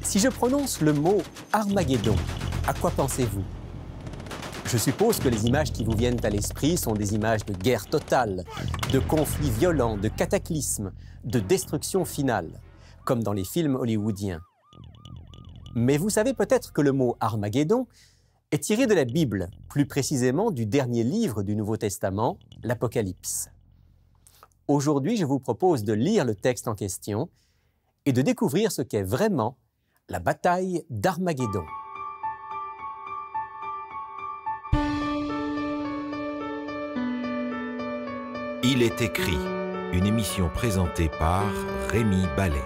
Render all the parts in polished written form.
Si je prononce le mot Armageddon, à quoi pensez-vous? Je suppose que les images qui vous viennent à l'esprit sont des images de guerre totale, de conflits violents, de cataclysmes, de destruction finale, comme dans les films hollywoodiens. Mais vous savez peut-être que le mot Armageddon est tiré de la Bible, plus précisément du dernier livre du Nouveau Testament, l'Apocalypse. Aujourd'hui, je vous propose de lire le texte en question et de découvrir ce qu'est vraiment la bataille d'Armageddon. Il est écrit, une émission présentée par Rémi Ballet.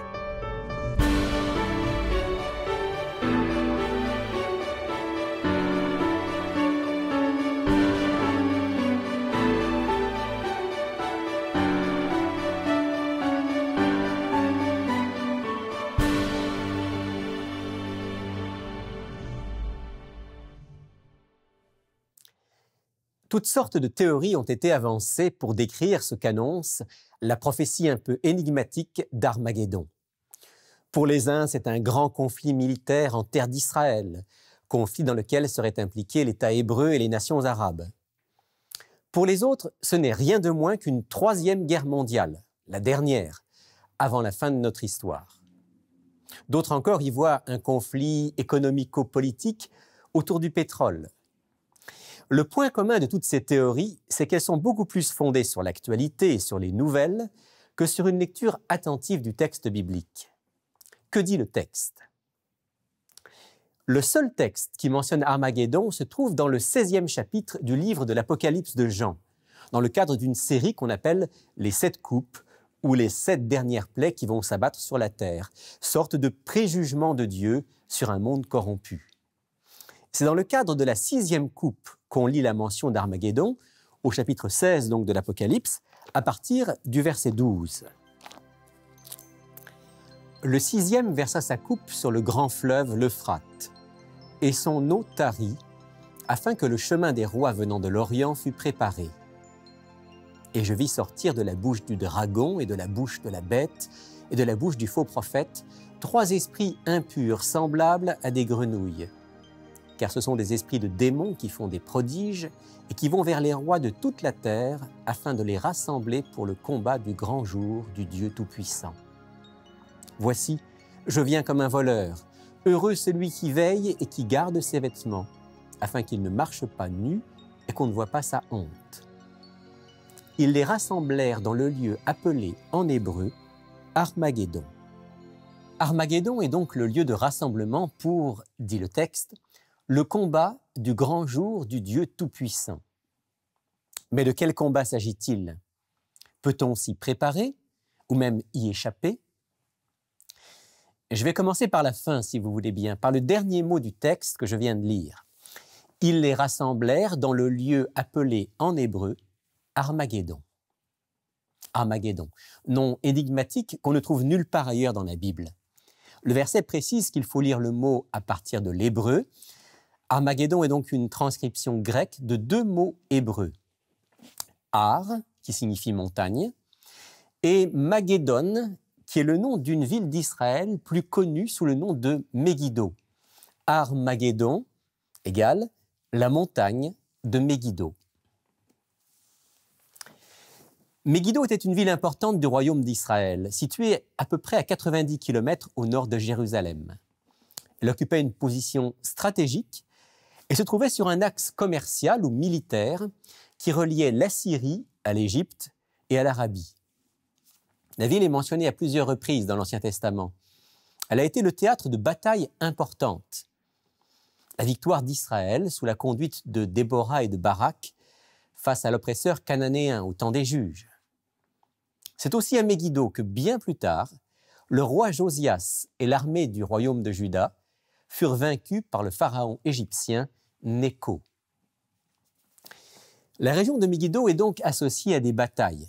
Toutes sortes de théories ont été avancées pour décrire ce qu'annonce la prophétie un peu énigmatique d'Armageddon. Pour les uns, c'est un grand conflit militaire en terre d'Israël, conflit dans lequel seraient impliqués l'État hébreu et les nations arabes. Pour les autres, ce n'est rien de moins qu'une troisième guerre mondiale, la dernière, avant la fin de notre histoire. D'autres encore y voient un conflit économico-politique autour du pétrole. Le point commun de toutes ces théories, c'est qu'elles sont beaucoup plus fondées sur l'actualité et sur les nouvelles que sur une lecture attentive du texte biblique. Que dit le texte? Le seul texte qui mentionne Armageddon se trouve dans le 16e chapitre du livre de l'Apocalypse de Jean, dans le cadre d'une série qu'on appelle les 7 coupes ou les 7 dernières plaies qui vont s'abattre sur la terre, sorte de préjugement de Dieu sur un monde corrompu. C'est dans le cadre de la 6e coupe qu'on lit la mention d'Armageddon, au chapitre 16 donc de l'Apocalypse, à partir du verset 12. Le 6e versa sa coupe sur le grand fleuve l'Euphrate, et son eau tarit, afin que le chemin des rois venant de l'Orient fût préparé. Et je vis sortir de la bouche du dragon et de la bouche de la bête et de la bouche du faux prophète 3 esprits impurs semblables à des grenouilles, car ce sont des esprits de démons qui font des prodiges et qui vont vers les rois de toute la terre afin de les rassembler pour le combat du grand jour du Dieu Tout-Puissant. Voici, je viens comme un voleur. Heureux celui qui veille et qui garde ses vêtements, afin qu'il ne marche pas nu et qu'on ne voit pas sa honte. Ils les rassemblèrent dans le lieu appelé en hébreu Armageddon. Armageddon est donc le lieu de rassemblement pour, dit le texte, le combat du grand jour du Dieu Tout-Puissant. Mais de quel combat s'agit-il? Peut-on s'y préparer ou même y échapper? Je vais commencer par la fin, si vous voulez bien, par le dernier mot du texte que je viens de lire. Ils les rassemblèrent dans le lieu appelé en hébreu Armageddon. Armageddon, nom énigmatique qu'on ne trouve nulle part ailleurs dans la Bible. Le verset précise qu'il faut lire le mot à partir de l'hébreu. Armageddon est donc une transcription grecque de 2 mots hébreux. Ar, qui signifie montagne, et Maguédon, qui est le nom d'une ville d'Israël plus connue sous le nom de Megiddo. Armageddon égale la montagne de Megiddo. Megiddo était une ville importante du royaume d'Israël, située à peu près à 90 km au nord de Jérusalem. Elle occupait une position stratégique et se trouvait sur un axe commercial ou militaire qui reliait l'Assyrie à l'Égypte et à l'Arabie. La ville est mentionnée à plusieurs reprises dans l'Ancien Testament. Elle a été le théâtre de batailles importantes. La victoire d'Israël sous la conduite de Déborah et de Barak face à l'oppresseur cananéen au temps des juges. C'est aussi à Megiddo que bien plus tard, le roi Josias et l'armée du royaume de Juda furent vaincus par le pharaon égyptien Nécho. La région de Megiddo est donc associée à des batailles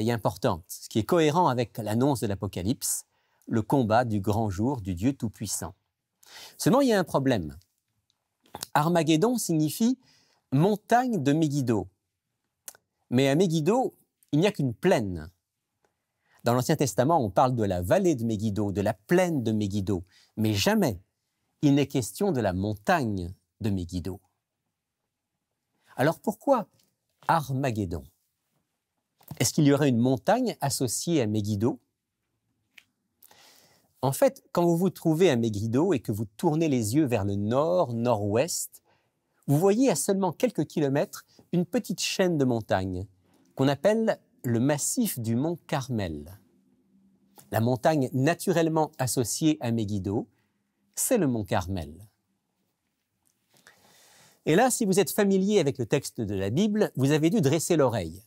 importantes, ce qui est cohérent avec l'annonce de l'Apocalypse, le combat du grand jour du Dieu Tout-Puissant. Seulement, il y a un problème. Armageddon signifie montagne de Megiddo. Mais à Megiddo, il n'y a qu'une plaine. Dans l'Ancien Testament, on parle de la vallée de Megiddo, de la plaine de Megiddo, mais jamais il n'est question de la montagne de Megiddo. Alors pourquoi Armageddon? Est-ce qu'il y aurait une montagne associée à Megiddo? En fait, quand vous vous trouvez à Megiddo et que vous tournez les yeux vers le nord, nord-ouest, vous voyez à seulement quelques kilomètres une petite chaîne de montagnes qu'on appelle le massif du mont Carmel. La montagne naturellement associée à Megiddo, c'est le mont Carmel. Et là, si vous êtes familier avec le texte de la Bible, vous avez dû dresser l'oreille.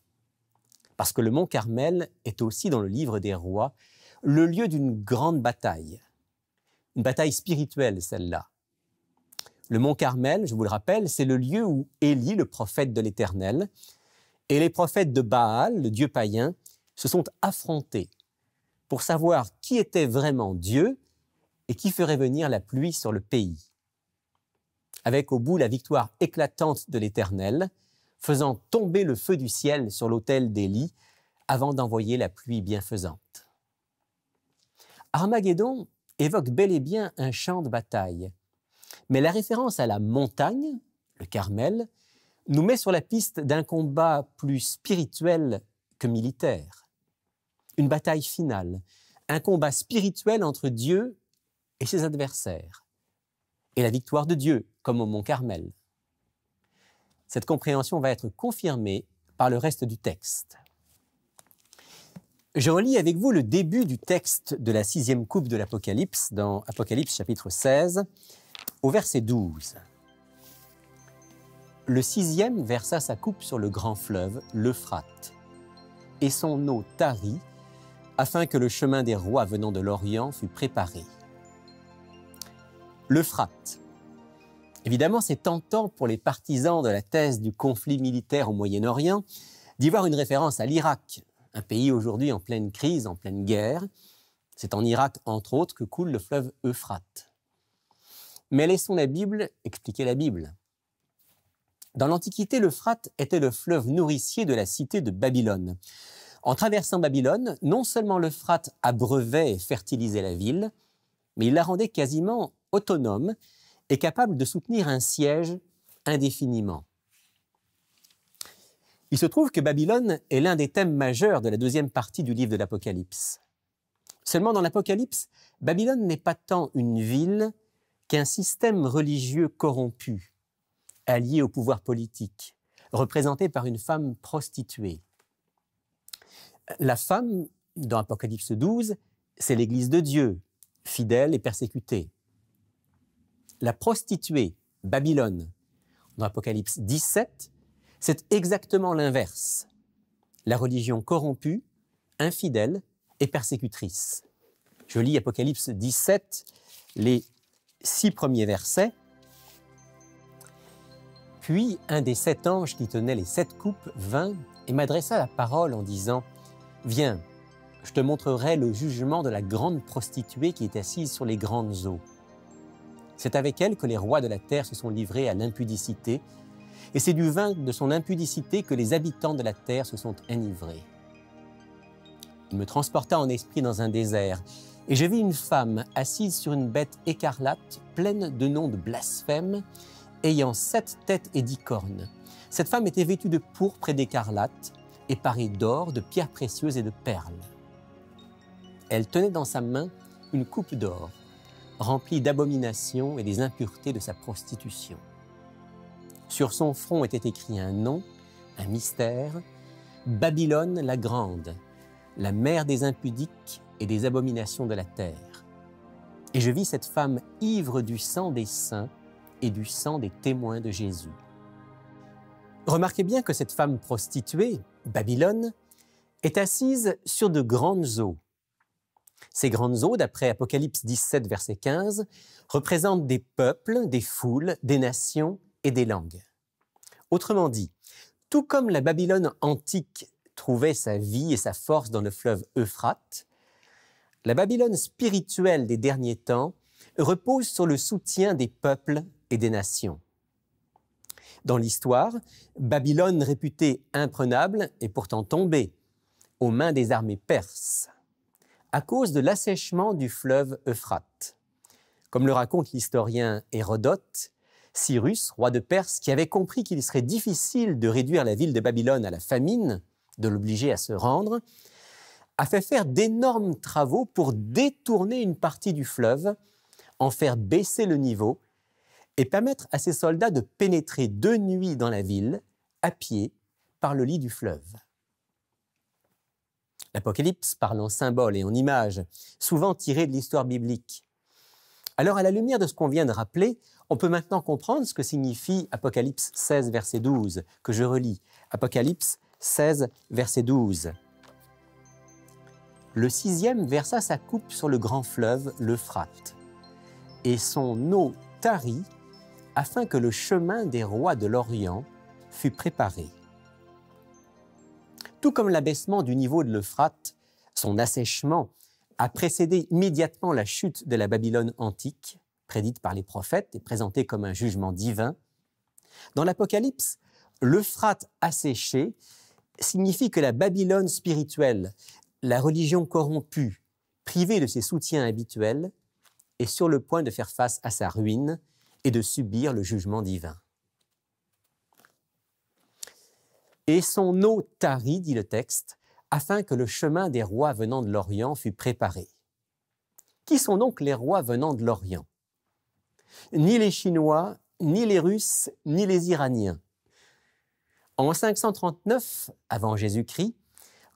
Parce que le mont Carmel est aussi dans le livre des rois le lieu d'une grande bataille. Une bataille spirituelle, celle-là. Le mont Carmel, je vous le rappelle, c'est le lieu où Élie, le prophète de l'Éternel, et les prophètes de Baal, le dieu païen, se sont affrontés pour savoir qui était vraiment Dieu et qui ferait venir la pluie sur le pays. Avec au bout la victoire éclatante de l'Éternel, faisant tomber le feu du ciel sur l'autel d'Élie avant d'envoyer la pluie bienfaisante. Armageddon évoque bel et bien un champ de bataille, mais la référence à la montagne, le Carmel, nous met sur la piste d'un combat plus spirituel que militaire. Une bataille finale, un combat spirituel entre Dieu et ses adversaires, et la victoire de Dieu, comme au mont Carmel. Cette compréhension va être confirmée par le reste du texte. Je relis avec vous le début du texte de la 6e coupe de l'Apocalypse, dans Apocalypse chapitre 16, au verset 12. Le 6e versa sa coupe sur le grand fleuve, l'Euphrate, et son eau tarit, afin que le chemin des rois venant de l'Orient fût préparé. L'Euphrate. Évidemment, c'est tentant pour les partisans de la thèse du conflit militaire au Moyen-Orient d'y voir une référence à l'Irak, un pays aujourd'hui en pleine crise, en pleine guerre. C'est en Irak, entre autres, que coule le fleuve Euphrate. Mais laissons la Bible expliquer la Bible. Dans l'Antiquité, l'Euphrate était le fleuve nourricier de la cité de Babylone. En traversant Babylone, non seulement l'Euphrate abreuvait et fertilisait la ville, mais il la rendait quasiment autonome et capable de soutenir un siège indéfiniment. Il se trouve que Babylone est l'un des thèmes majeurs de la 2e partie du livre de l'Apocalypse. Seulement dans l'Apocalypse, Babylone n'est pas tant une ville qu'un système religieux corrompu, allié au pouvoir politique, représenté par une femme prostituée. La femme, dans Apocalypse 12, c'est l'Église de Dieu, fidèle et persécutée. La prostituée, Babylone, dans Apocalypse 17, c'est exactement l'inverse. La religion corrompue, infidèle et persécutrice. Je lis Apocalypse 17, les 6 premiers versets. Puis un des 7 anges qui tenaient les 7 coupes vint et m'adressa la parole en disant « Viens, je te montrerai le jugement de la grande prostituée qui est assise sur les grandes eaux. C'est avec elle que les rois de la terre se sont livrés à l'impudicité, et c'est du vin de son impudicité que les habitants de la terre se sont enivrés. » Il me transporta en esprit dans un désert, et je vis une femme assise sur une bête écarlate, pleine de noms de blasphème, ayant 7 têtes et 10 cornes. Cette femme était vêtue de pourpre et d'écarlate, et parée d'or, de pierres précieuses et de perles. Elle tenait dans sa main une coupe d'or, remplie d'abominations et des impuretés de sa prostitution. Sur son front était écrit un nom, un mystère, Babylone la grande, la mère des impudiques et des abominations de la terre. Et je vis cette femme ivre du sang des saints et du sang des témoins de Jésus. Remarquez bien que cette femme prostituée, Babylone, est assise sur de grandes eaux. Ces grandes eaux, d'après Apocalypse 17, verset 15, représentent des peuples, des foules, des nations et des langues. Autrement dit, tout comme la Babylone antique trouvait sa vie et sa force dans le fleuve Euphrate, la Babylone spirituelle des derniers temps repose sur le soutien des peuples et des nations. Dans l'histoire, Babylone réputée imprenable est pourtant tombée aux mains des armées perses. à cause de l'assèchement du fleuve Euphrate. Comme le raconte l'historien Hérodote, Cyrus, roi de Perse, qui avait compris qu'il serait difficile de réduire la ville de Babylone à la famine, de l'obliger à se rendre, a fait faire d'énormes travaux pour détourner une partie du fleuve, en faire baisser le niveau et permettre à ses soldats de pénétrer de nuit dans la ville, à pied, par le lit du fleuve. L'Apocalypse parle en symboles et en images, souvent tirées de l'histoire biblique. Alors, à la lumière de ce qu'on vient de rappeler, on peut maintenant comprendre ce que signifie Apocalypse 16, verset 12, que je relis. Apocalypse 16, verset 12. Le 6e versa sa coupe sur le grand fleuve, l'Euphrate, et son eau tarit afin que le chemin des rois de l'Orient fût préparé. Tout comme l'abaissement du niveau de l'Euphrate, son assèchement a précédé immédiatement la chute de la Babylone antique, prédite par les prophètes et présentée comme un jugement divin. Dans l'Apocalypse, l'Euphrate asséché signifie que la Babylone spirituelle, la religion corrompue, privée de ses soutiens habituels, est sur le point de faire face à sa ruine et de subir le jugement divin. Et son eau tarit, dit le texte, afin que le chemin des rois venant de l'Orient fût préparé. Qui sont donc les rois venant de l'Orient? Ni les Chinois, ni les Russes, ni les Iraniens. En 539 avant Jésus-Christ,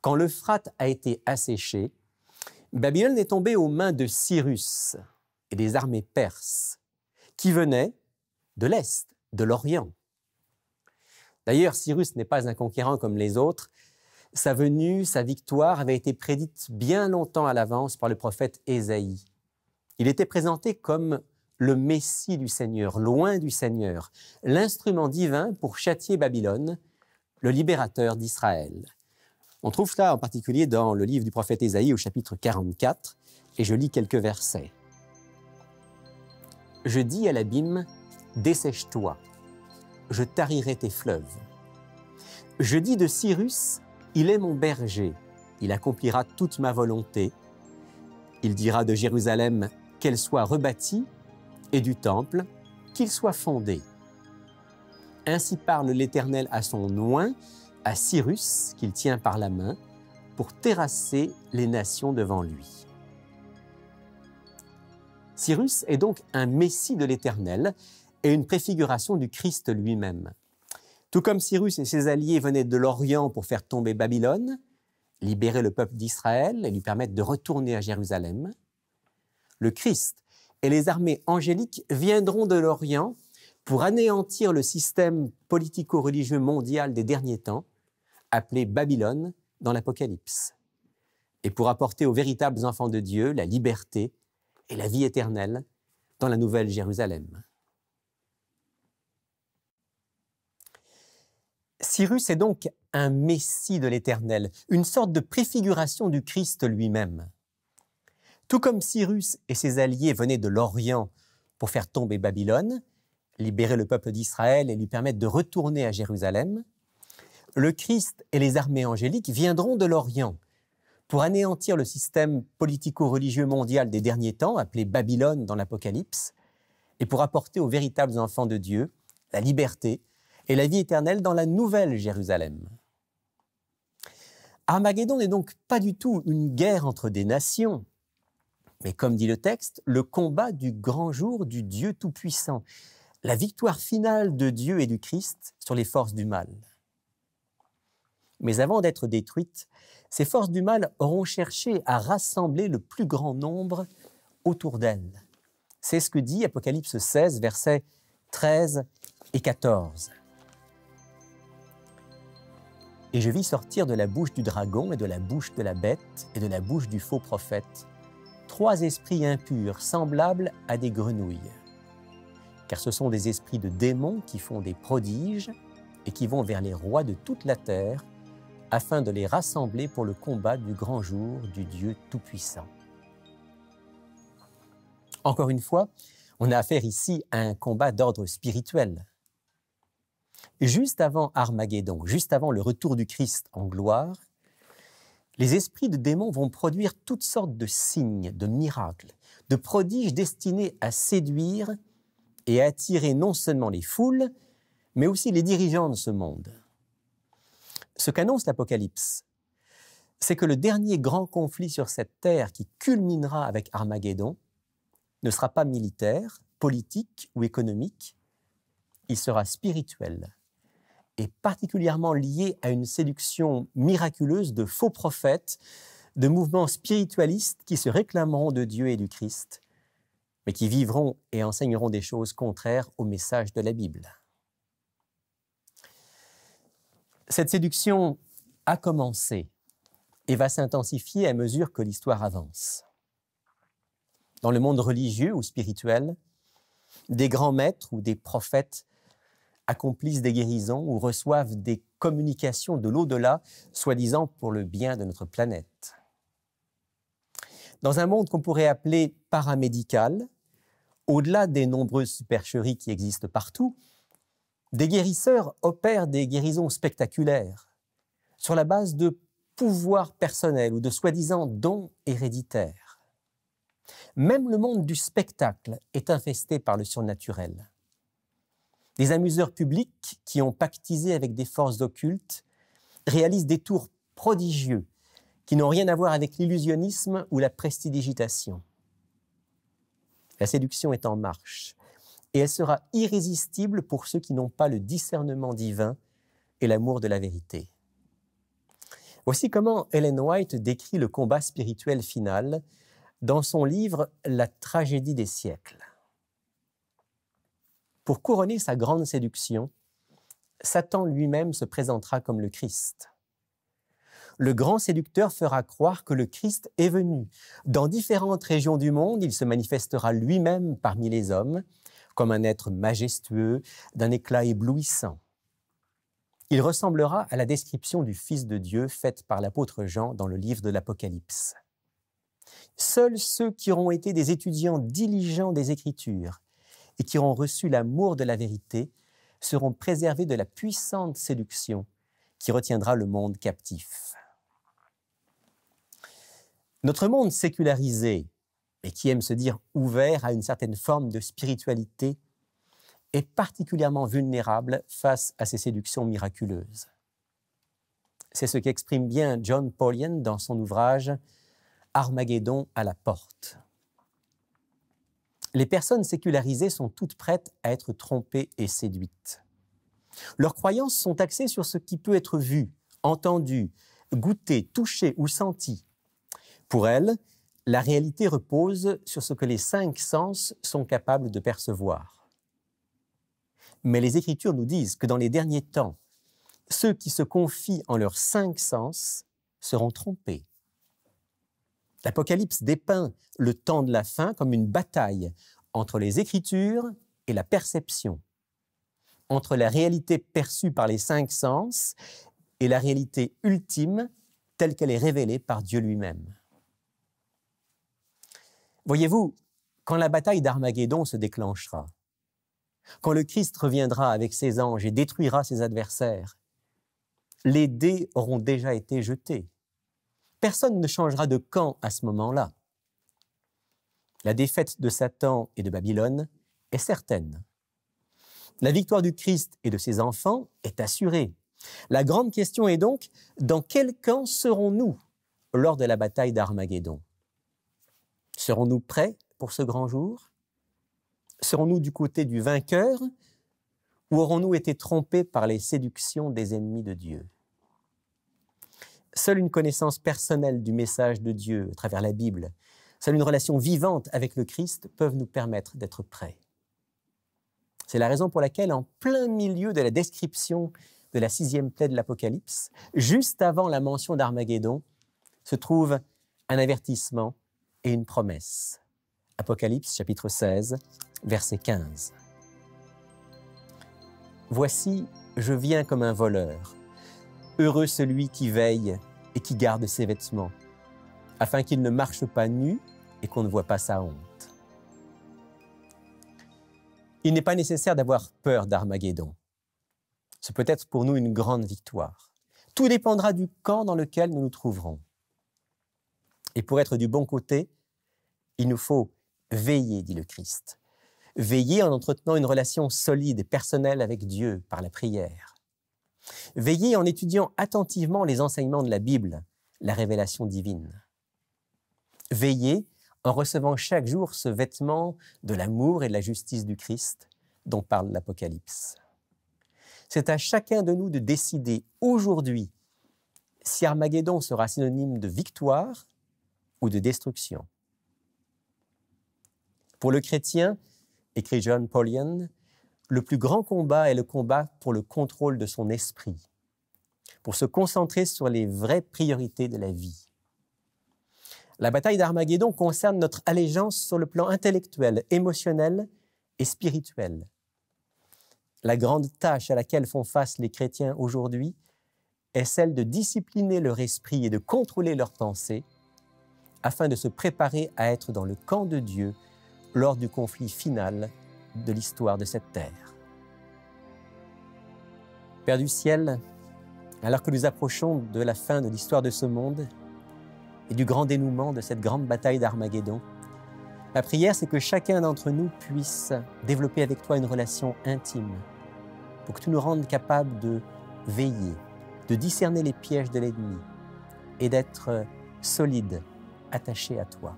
quand l'Euphrate a été asséché, Babylone est tombée aux mains de Cyrus et des armées perses, qui venaient de l'Est, de l'Orient. D'ailleurs, Cyrus n'est pas un conquérant comme les autres. Sa venue, sa victoire avait été prédite bien longtemps à l'avance par le prophète Ésaïe. Il était présenté comme le Messie du Seigneur, loin du Seigneur, l'instrument divin pour châtier Babylone, le libérateur d'Israël. On trouve cela en particulier dans le livre du prophète Ésaïe au chapitre 44, et je lis quelques versets. « Je dis à l'abîme, dessèche-toi, je tarirai tes fleuves. Je dis de Cyrus, il est mon berger, il accomplira toute ma volonté. Il dira de Jérusalem qu'elle soit rebâtie, et du temple qu'il soit fondé. Ainsi parle l'Éternel à son oint, à Cyrus, qu'il tient par la main, pour terrasser les nations devant lui. » Cyrus est donc un messie de l'Éternel et une préfiguration du Christ lui-même. Tout comme Cyrus et ses alliés venaient de l'Orient pour faire tomber Babylone, libérer le peuple d'Israël et lui permettre de retourner à Jérusalem, le Christ et les armées angéliques viendront de l'Orient pour anéantir le système politico-religieux mondial des derniers temps, appelé Babylone dans l'Apocalypse, et pour apporter aux véritables enfants de Dieu la liberté et la vie éternelle dans la nouvelle Jérusalem. Cyrus est donc un messie de l'Éternel, une sorte de préfiguration du Christ lui-même. Tout comme Cyrus et ses alliés venaient de l'Orient pour faire tomber Babylone, libérer le peuple d'Israël et lui permettre de retourner à Jérusalem, le Christ et les armées angéliques viendront de l'Orient pour anéantir le système politico-religieux mondial des derniers temps, appelé Babylone dans l'Apocalypse, et pour apporter aux véritables enfants de Dieu la liberté et la vie éternelle dans la nouvelle Jérusalem. Armageddon n'est donc pas du tout une guerre entre des nations, mais comme dit le texte, le combat du grand jour du Dieu Tout-Puissant, la victoire finale de Dieu et du Christ sur les forces du mal. Mais avant d'être détruites, ces forces du mal auront cherché à rassembler le plus grand nombre autour d'elles. C'est ce que dit Apocalypse 16, versets 13 et 14. « Et je vis sortir de la bouche du dragon et de la bouche de la bête et de la bouche du faux prophète 3 esprits impurs semblables à des grenouilles. Car ce sont des esprits de démons qui font des prodiges et qui vont vers les rois de toute la terre afin de les rassembler pour le combat du grand jour du Dieu Tout-Puissant. » Encore une fois, on a affaire ici à un combat d'ordre spirituel. Juste avant Armageddon, juste avant le retour du Christ en gloire, Les esprits de démons vont produire toutes sortes de signes, de miracles, de prodiges destinés à séduire et à attirer non seulement les foules, mais aussi les dirigeants de ce monde. Ce qu'annonce l'Apocalypse, c'est que le dernier grand conflit sur cette terre qui culminera avec Armageddon ne sera pas militaire, politique ou économique, il sera spirituel et particulièrement lié à une séduction miraculeuse de faux prophètes, de mouvements spiritualistes qui se réclameront de Dieu et du Christ, mais qui vivront et enseigneront des choses contraires au message de la Bible. Cette séduction a commencé et va s'intensifier à mesure que l'histoire avance. Dans le monde religieux ou spirituel, des grands maîtres ou des prophètes accomplissent des guérisons ou reçoivent des communications de l'au-delà, soi-disant pour le bien de notre planète. Dans un monde qu'on pourrait appeler paramédical, au-delà des nombreuses supercheries qui existent partout, des guérisseurs opèrent des guérisons spectaculaires sur la base de pouvoirs personnels ou de soi-disant dons héréditaires. Même le monde du spectacle est infesté par le surnaturel. Des amuseurs publics qui ont pactisé avec des forces occultes réalisent des tours prodigieux qui n'ont rien à voir avec l'illusionnisme ou la prestidigitation. La séduction est en marche et elle sera irrésistible pour ceux qui n'ont pas le discernement divin et l'amour de la vérité. Voici comment Ellen White décrit le combat spirituel final dans son livre « La tragédie des siècles ». Pour couronner sa grande séduction, Satan lui-même se présentera comme le Christ. Le grand séducteur fera croire que le Christ est venu. Dans différentes régions du monde, il se manifestera lui-même parmi les hommes, comme un être majestueux, d'un éclat éblouissant. Il ressemblera à la description du Fils de Dieu faite par l'apôtre Jean dans le livre de l'Apocalypse. Seuls ceux qui auront été des étudiants diligents des Écritures et qui auront reçu l'amour de la vérité seront préservés de la puissante séduction qui retiendra le monde captif. Notre monde sécularisé, et qui aime se dire ouvert à une certaine forme de spiritualité, est particulièrement vulnérable face à ces séductions miraculeuses. C'est ce qu'exprime bien John Paulian dans son ouvrage « Armageddon à la porte ». Les personnes sécularisées sont toutes prêtes à être trompées et séduites. Leurs croyances sont axées sur ce qui peut être vu, entendu, goûté, touché ou senti. Pour elles, la réalité repose sur ce que les 5 sens sont capables de percevoir. Mais les Écritures nous disent que dans les derniers temps, ceux qui se confient en leurs 5 sens seront trompés. L'Apocalypse dépeint le temps de la fin comme une bataille entre les Écritures et la perception, entre la réalité perçue par les 5 sens et la réalité ultime telle qu'elle est révélée par Dieu lui-même. Voyez-vous, quand la bataille d'Armageddon se déclenchera, quand le Christ reviendra avec ses anges et détruira ses adversaires, les dés auront déjà été jetés. Personne ne changera de camp à ce moment-là. La défaite de Satan et de Babylone est certaine. La victoire du Christ et de ses enfants est assurée. La grande question est donc, dans quel camp serons-nous lors de la bataille d'Armageddon? Serons-nous prêts pour ce grand jour? Serons-nous du côté du vainqueur ou aurons-nous été trompés par les séductions des ennemis de Dieu? Seule une connaissance personnelle du message de Dieu à travers la Bible, seule une relation vivante avec le Christ peuvent nous permettre d'être prêts. C'est la raison pour laquelle, en plein milieu de la description de la 6e plaie de l'Apocalypse, juste avant la mention d'Armageddon, se trouve un avertissement et une promesse. Apocalypse chapitre 16, verset 15. « Voici, je viens comme un voleur. Heureux celui qui veille et qui garde ses vêtements, afin qu'il ne marche pas nu et qu'on ne voit pas sa honte. » Il n'est pas nécessaire d'avoir peur d'Armageddon. Ce peut être pour nous une grande victoire. Tout dépendra du camp dans lequel nous nous trouverons. Et pour être du bon côté, il nous faut veiller, dit le Christ. Veiller en entretenant une relation solide et personnelle avec Dieu par la prière. Veiller en étudiant attentivement les enseignements de la Bible, la révélation divine. Veiller en recevant chaque jour ce vêtement de l'amour et de la justice du Christ dont parle l'Apocalypse. C'est à chacun de nous de décider aujourd'hui si Armageddon sera synonyme de victoire ou de destruction. Pour le chrétien, écrit John Paulian, le plus grand combat est le combat pour le contrôle de son esprit, pour se concentrer sur les vraies priorités de la vie. La bataille d'Armageddon concerne notre allégeance sur le plan intellectuel, émotionnel et spirituel. La grande tâche à laquelle font face les chrétiens aujourd'hui est celle de discipliner leur esprit et de contrôler leurs pensées afin de se préparer à être dans le camp de Dieu lors du conflit final de l'histoire de cette terre. Père du ciel, alors que nous approchons de la fin de l'histoire de ce monde et du grand dénouement de cette grande bataille d'Armageddon, ma prière, c'est que chacun d'entre nous puisse développer avec toi une relation intime pour que tu nous rendes capables de veiller, de discerner les pièges de l'ennemi et d'être solides, attachés à toi.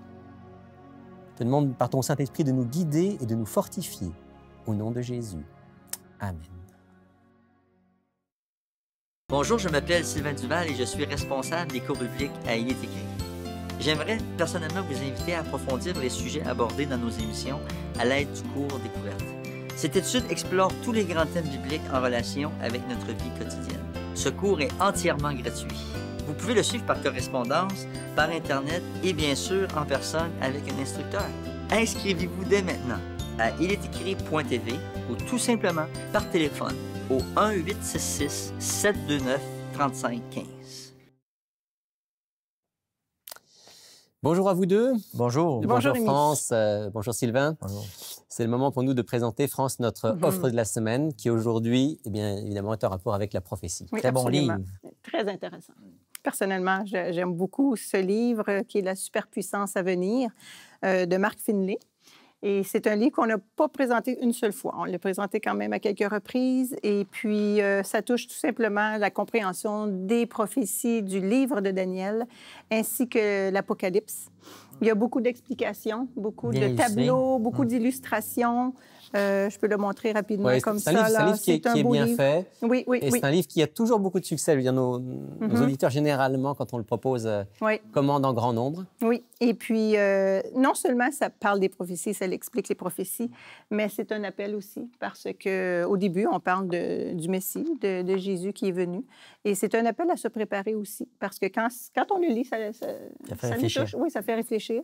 Je te demande par ton Saint-Esprit de nous guider et de nous fortifier. Au nom de Jésus. Amen. Bonjour, je m'appelle Sylvain Duval et je suis responsable des cours bibliques à Il est écrit. J'aimerais personnellement vous inviter à approfondir les sujets abordés dans nos émissions à l'aide du cours Découverte. Cette étude explore tous les grands thèmes bibliques en relation avec notre vie quotidienne. Ce cours est entièrement gratuit. Vous pouvez le suivre par correspondance, par Internet et bien sûr en personne avec un instructeur. Inscrivez-vous dès maintenant à ilestécrit.tv ou tout simplement par téléphone au 1-866-729-3515. Bonjour à vous deux. Bonjour. Bonjour France. Bonjour Sylvain. Bonjour. C'est le moment pour nous de présenter, France, notre offre de la semaine qui aujourd'hui, eh bien, évidemment, est en rapport avec la prophétie. Oui, Très bon absolument. livre. Très intéressant. Personnellement, j'aime beaucoup ce livre qui est La superpuissance à venir de Mark Finley. Et c'est un livre qu'on n'a pas présenté une seule fois. On l'a présenté quand même à quelques reprises. Et puis, ça touche tout simplement la compréhension des prophéties du livre de Daniel ainsi que l'Apocalypse. Il y a beaucoup d'explications, beaucoup Bien de tableaux, illustré. beaucoup d'illustrations. Je peux le montrer rapidement comme ça. C'est un livre qui est bien fait. Oui, oui, Et oui. c'est un livre qui a toujours beaucoup de succès. Je veux dire, nos auditeurs, généralement, quand on le propose, Oui. commandent en grand nombre. Oui, et puis non seulement ça parle des prophéties, ça explique les prophéties, mais c'est un appel aussi parce qu'au début, on parle du Messie, de Jésus qui est venu. Et c'est un appel à se préparer aussi parce que quand on le lit, ça fait nous réfléchir. touche. Oui, ça fait réfléchir.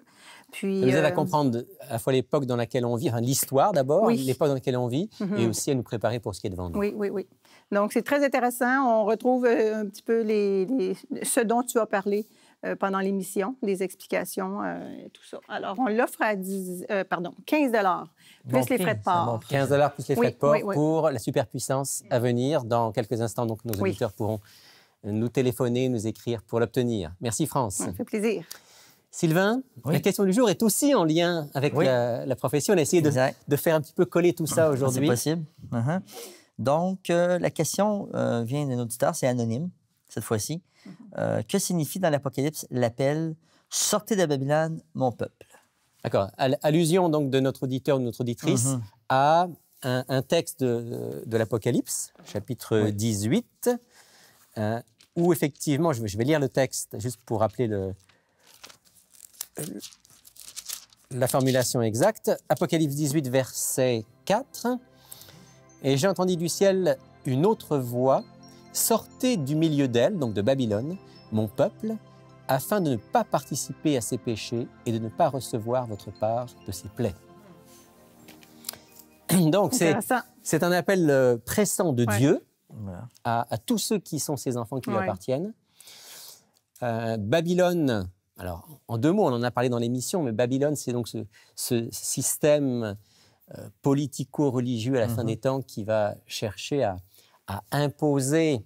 Puis, Ça nous aide à comprendre à la fois l'époque dans laquelle on vit, enfin, l'histoire d'abord, Oui. l'époque dans laquelle on vit, et aussi à nous préparer pour ce qui est devant nous. Oui, oui, oui. Donc, c'est très intéressant. On retrouve un petit peu ce dont tu as parlé pendant l'émission, les explications et tout ça. Alors, on l'offre à 15 plus les frais de port. 15 $ plus les frais de port oui, oui. pour la superpuissance à venir. Dans quelques instants, donc, nos auditeurs pourront nous téléphoner, nous écrire pour l'obtenir. Merci, France. Ça fait plaisir. Sylvain, la question du jour est aussi en lien avec la prophétie. On a essayé de faire un petit peu coller tout ça aujourd'hui. C'est possible. Donc, la question vient d'un auditeur, c'est anonyme, cette fois-ci. Que signifie dans l'Apocalypse l'appel « Sortez de Babylone, mon peuple ». D'accord. Allusion donc de notre auditeur ou de notre auditrice à un texte de l'Apocalypse, chapitre 18, où effectivement, je vais lire le texte juste pour rappeler la formulation exacte. Apocalypse 18, verset 4. « Et j'ai entendu du ciel une autre voix, sortez du milieu d'elle, donc de Babylone, mon peuple, afin de ne pas participer à ses péchés et de ne pas recevoir votre part de ses plaies. » Donc, c'est un appel pressant de Dieu à tous ceux qui sont ses enfants qui lui appartiennent. Babylone, alors en deux mots, on en a parlé dans l'émission, mais Babylone, c'est donc ce système politico-religieux à la fin des temps qui va chercher à imposer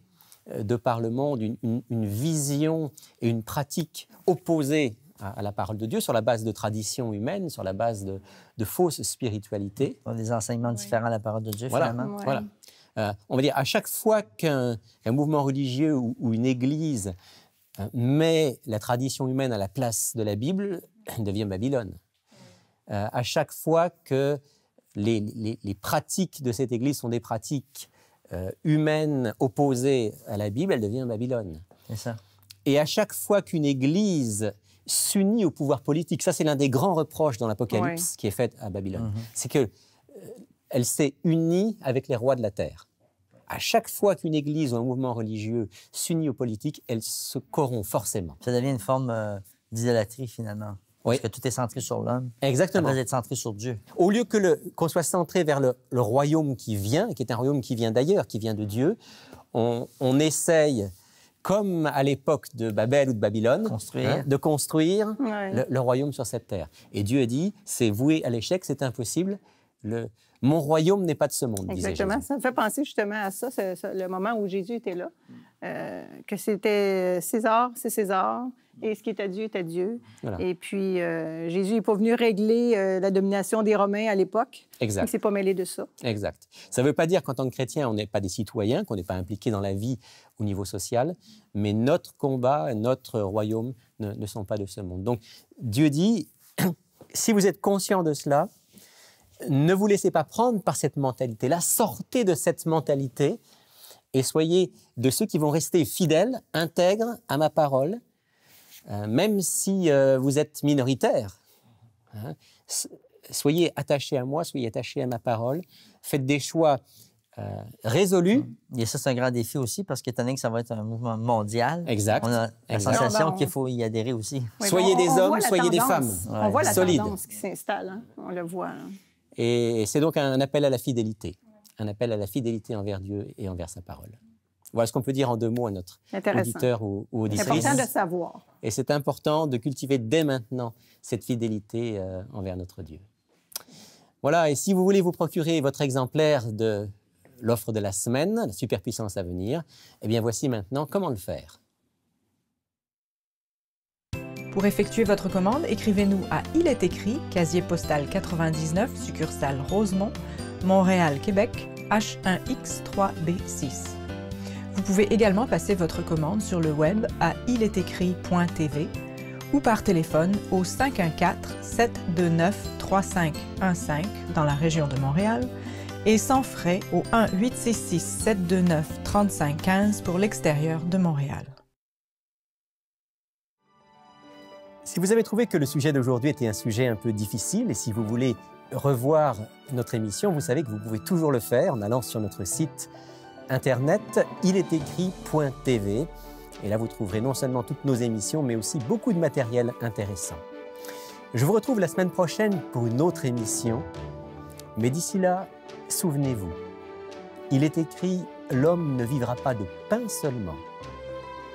de par le monde une vision et une pratique opposée à la parole de Dieu, sur la base de traditions humaines, sur la base de fausses spiritualités. Des enseignements différents à la parole de Dieu, Voilà, finalement. Ouais. voilà. On va dire, à chaque fois qu'un mouvement religieux ou une église met la tradition humaine à la place de la Bible, elle devient Babylone. À chaque fois que les pratiques de cette église sont des pratiques humaines opposées à la Bible, elle devient Babylone. C'est ça. Et à chaque fois qu'une église s'unit au pouvoir politique, ça c'est l'un des grands reproches dans l'Apocalypse qui est fait à Babylone, c'est que elle s'est unie avec les rois de la terre. À chaque fois qu'une église ou un mouvement religieux s'unit aux politiques, elle se corrompt forcément. Ça devient une forme d'idolâtrie, finalement. Oui. Parce que tout est centré sur l'homme. Exactement. Après d'être centré sur Dieu. Au lieu qu'on soit centré vers le royaume qui vient, qui est un royaume qui vient d'ailleurs, qui vient de Dieu, on essaye, comme à l'époque de Babel ou de Babylone, de construire le royaume sur cette terre. Et Dieu a dit, c'est voué à l'échec, c'est impossible. Mon royaume n'est pas de ce monde, disait Jésus. Ça me fait penser justement à ça, le moment où Jésus était là, que c'était César, c'est César, et ce qui est à Dieu est à Dieu. Voilà. Et puis, Jésus n'est pas venu régler la domination des Romains à l'époque. Exact. Il ne s'est pas mêlé de ça. Exact. Ça ne veut pas dire qu'en tant que chrétien, on n'est pas des citoyens, qu'on n'est pas impliqués dans la vie au niveau social, mais notre combat, notre royaume ne sont pas de ce monde. Donc, Dieu dit, si vous êtes conscient de cela, ne vous laissez pas prendre par cette mentalité-là, sortez de cette mentalité et soyez de ceux qui vont rester fidèles, intègres à ma parole, même si vous êtes minoritaire. Hein, soyez attachés à moi, soyez attachés à ma parole, faites des choix résolus. Et ça, c'est un grand défi aussi, parce qu'étant donné que ça va être un mouvement mondial, exact. On a la sensation qu'il faut y adhérer aussi. Oui, soyez des hommes, soyez des femmes. On voit la solides. tendance qui s'installe, hein? On le voit. Hein? Et c'est donc un appel à la fidélité, envers Dieu et envers sa parole. Voilà ce qu'on peut dire en 2 mots à notre auditeur ou auditrice. C'est important de savoir. Et c'est important de cultiver dès maintenant cette fidélité envers notre Dieu. Voilà, et si vous voulez vous procurer votre exemplaire de l'offre de la semaine, la superpuissance à venir, eh bien voici maintenant comment le faire. Pour effectuer votre commande, écrivez-nous à Il est écrit, casier postal 99, succursale Rosemont, Montréal, Québec, H1X3B6. Vous pouvez également passer votre commande sur le web à ilestécrit.tv ou par téléphone au 514-729-3515 dans la région de Montréal et sans frais au 1-866-729-3515 pour l'extérieur de Montréal. Si vous avez trouvé que le sujet d'aujourd'hui était un sujet un peu difficile et si vous voulez revoir notre émission, vous savez que vous pouvez toujours le faire en allant sur notre site internet ilestécrit.tv et là vous trouverez non seulement toutes nos émissions mais aussi beaucoup de matériel intéressant. Je vous retrouve la semaine prochaine pour une autre émission, mais d'ici là, souvenez-vous, il est écrit « L'homme ne vivra pas de pain seulement,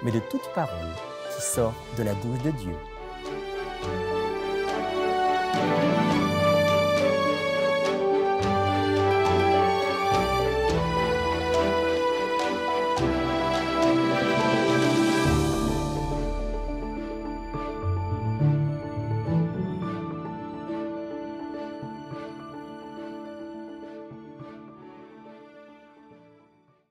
mais de toute parole qui sort de la bouche de Dieu ».